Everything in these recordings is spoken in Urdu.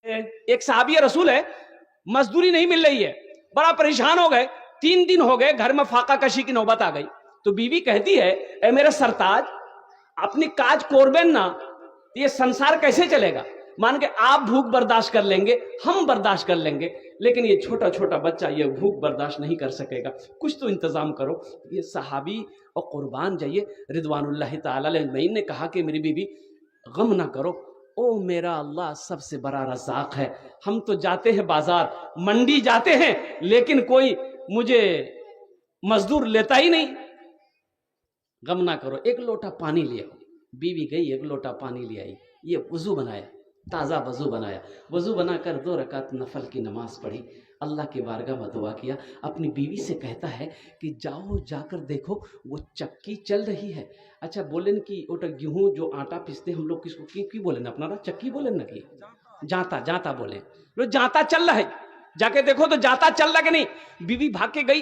ایک صحابی رسول ہے, مزدوری نہیں مل رہی ہے, بڑا پریشان ہو گئے, 3 دن ہو گئے, گھر میں فاقہ کشی کی نوبت آ گئی. تو بیوی کہتی ہے, اے میرے سرتاج, اپنی کاج کوربین نا, یہ سنسار کیسے چلے گا؟ مان کے آپ بھوک برداشت کر لیں گے, ہم برداشت کر لیں گے, لیکن یہ چھوٹا چھوٹا بچہ یہ بھوک برداشت نہیں کر سکے گا, کچھ تو انتظام کرو. یہ صحابی اور قربان جائیے رضوان اللہ تعالی علیہ اجمعین نے کہا کہ میری بیوی غم نہ کرو, او میرا اللہ سب سے بڑا رزاق ہے. ہم تو جاتے ہیں بازار, منڈی جاتے ہیں, لیکن کوئی مجھے مزدور لیتا ہی نہیں. غم نہ کرو, ایک لوٹا پانی لے آؤ. بیوی گئی, ایک لوٹا پانی لے آئی, یہ وضو بنایا, تازہ وضو بنایا, وضو بنا کر 2 رکعت نفل کی نماز پڑھی, اللہ کی بارگاہ میں دعا کیا. اپنی بیوی سے کہتا ہے کہ جاؤ جا کر دیکھو وہ چکی چل رہی ہے. اچھا بولیں کہ اوٹا گیہوں جو آٹا پیستے ہم لوگ کس کو کی بولیں, اپنا چکی بولیں نا, کہ جاتا بولیں, لو جاتا چل رہا ہے, جا کے دیکھو تو جاتا چل رہا کہ نہیں. بیوی بھاگ کے گئی,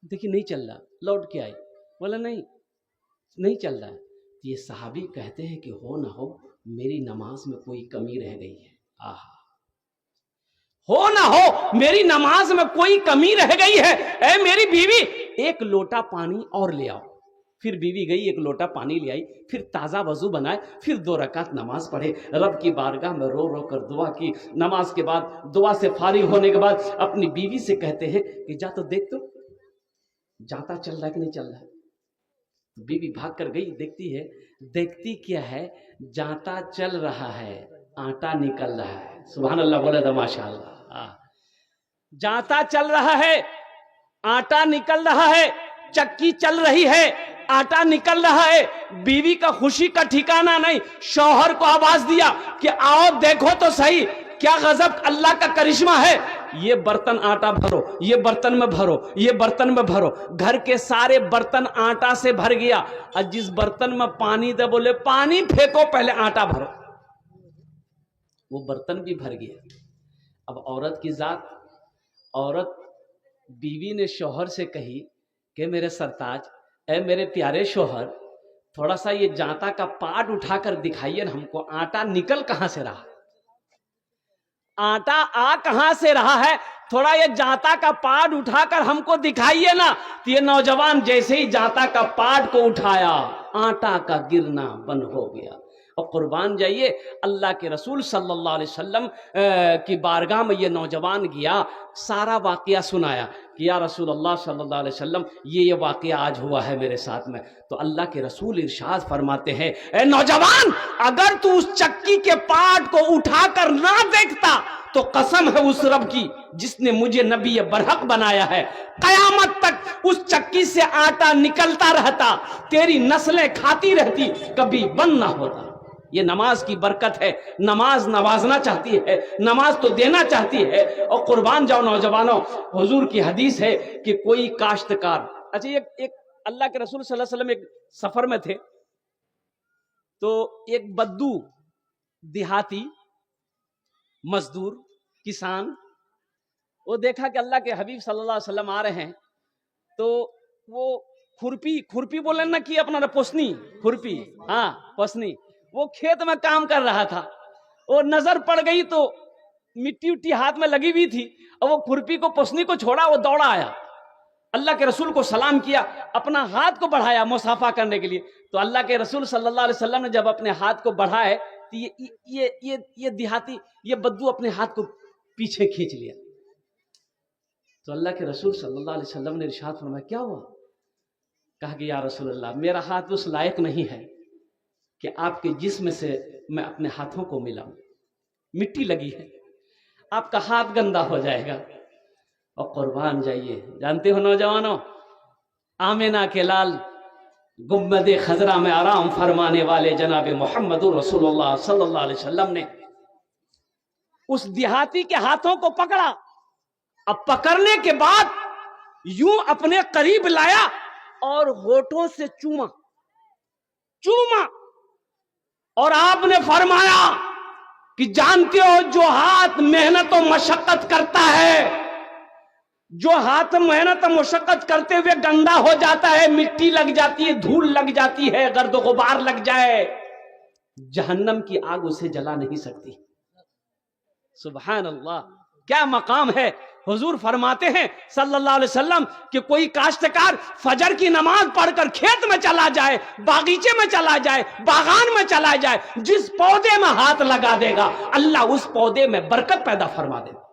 دیکھی نہیں چل رہا, لوٹ کے آئی, بولا نہیں چل رہا ہے. یہ صحابی کہتے ہیں کہ ہو نہ ہو میری نماز میں کوئی کمی رہ گئی ہے. ہو نہ ہو میری نماز میں کوئی کمی رہ گئی ہے, اے میری بیوی ایک لوٹا پانی اور لے آؤ. پھر بیوی گئی, ایک لوٹا پانی لے آئی, پھر تازہ وضو بنائے, پھر 2 رکعت نماز پڑھے, رب کی بارگاہ میں رو رو کر دعا کی. نماز کے بعد, دعا سے فارغ ہونے کے بعد اپنی بیوی سے کہتے ہیں کہ جا تو دیکھ تو جاتا چل رہا ہے کہ نہیں چل رہا ہے. بیوی بھاگ کر گئی, دیکھتی ہے, دیکھتی کیا ہے, جاتا چل رہا ہے, آٹا نکل رہا ہے. سبحان اللہ بولے تو ماشاء اللہ. جاتا چل رہا ہے, آٹا نکل رہا ہے, چکی چل رہی ہے, آٹا نکل رہا ہے. بیوی کا خوشی کا ٹھکانہ نہیں. شوہر کو آواز دیا کہ آؤ دیکھو تو صحیح, کیا غضب اللہ کا کرشمہ ہے. یہ برتن آٹا بھرو, یہ برتن میں بھرو, یہ برتن میں بھرو. گھر کے سارے برتن آٹا سے بھر گیا. اور جس برتن میں پانی دے, بولے پانی پھینکو پہلے آٹا بھرو, وہ برتن بھی بھر گیا. اب عورت کی ذات, عورت بیوی نے شوہر سے کہی کہ میرے سرتاج, اے میرے پیارے شوہر, تھوڑا سا یہ جانتا کا پاٹ اٹھا کر دکھائیے نا ہم کو, آٹا نکل کہاں سے رہا, آٹا آ کہاں سے رہا ہے, تھوڑا یہ جانتا کا پاٹ اٹھا کر ہم کو دکھائیے نا. تو یہ نوجوان جیسے ہی جانتا کا پاٹ کو اٹھایا, آٹا کا گرنا بند ہو گیا. اور قربان جائیے اللہ کے رسول صلی اللہ علیہ وسلم کی بارگاہ میں یہ نوجوان گیا, سارا واقعہ سنایا کہ یا رسول اللہ صلی اللہ علیہ وسلم یہ واقعہ آج ہوا ہے میرے ساتھ میں. تو اللہ کے رسول ارشاد فرماتے ہیں, اے نوجوان, اگر تو اس چکی کے پاٹ کو اٹھا کر نہ دیکھتا تو قسم ہے اس رب کی جس نے مجھے نبی برحق بنایا ہے, قیامت تک اس چکی سے آٹا نکلتا رہتا, تیری نسلیں کھاتی رہتی, کبھی بند نہ ہوتا. یہ نماز کی برکت ہے. نماز نوازنا چاہتی ہے, نماز تو دینا چاہتی ہے. اور قربان جاؤ نوجوانوں, حضور کی حدیث ہے کہ کوئی کاشتکار, اچھا ایک اللہ کے رسول صلی اللہ علیہ وسلم ایک سفر میں تھے, تو ایک بدو دیہاتی مزدور کسان, وہ دیکھا کہ اللہ کے حبیب صلی اللہ علیہ وسلم آ رہے ہیں, تو وہ کھرپی بولیں نا کہ اپنا پوسنی, کھرپی, ہاں پوسنی, وہ کھیت میں کام کر رہا تھا. وہ نظر پڑ گئی تو مٹی ہاتھ میں لگی ہوئی تھی, اور وہ کھرپی کو پوسنی کو چھوڑا, وہ دوڑا آیا, اللہ کے رسول کو سلام کیا, اپنا ہاتھ کو بڑھایا مصافحہ کرنے کے لیے. تو اللہ کے رسول صلی اللہ علیہ وسلم نے جب اپنے ہاتھ کو بڑھائے تو یہ دیہاتی, یہ بدو اپنے ہاتھ کو پیچھے کھینچ لیا. تو اللہ کے رسول صلی اللہ علیہ وسلم نے ارشاد فرمایا, کیا ہوا؟ کہا کہ یا رسول اللہ, میرا ہاتھ اس لائق نہیں ہے کہ آپ کے جسم سے میں اپنے ہاتھوں کو ملاؤں, مٹی لگی ہے, آپ کا ہاتھ گندا ہو جائے گا. اور قربان جائیے, جانتے ہو نوجوانوں, آمینہ کے لال گنبد خضرا میں آرام فرمانے والے جناب محمد رسول اللہ صلی اللہ علیہ وسلم نے اس دیہاتی کے ہاتھوں کو پکڑا. اب پکڑنے کے بعد یوں اپنے قریب لایا اور ہونٹوں سے چوما, اور آپ نے فرمایا کہ جانتے ہو جو ہاتھ محنت و مشقت کرتا ہے, جو ہاتھ محنت و مشقت کرتے ہوئے گندا ہو جاتا ہے, مٹی لگ جاتی ہے, دھول لگ جاتی ہے, گرد و غبار لگ جائے, جہنم کی آگ اسے جلا نہیں سکتی. سبحان اللہ، کیا مقام ہے۔ حضور فرماتے ہیں صلی اللہ علیہ وسلم کہ کوئی کاشتکار فجر کی نماز پڑھ کر کھیت میں چلا جائے، باغیچے میں چلا جائے، باغان میں چلا جائے، جس پودے میں ہاتھ لگا دے گا اللہ اس پودے میں برکت پیدا فرما دے گا۔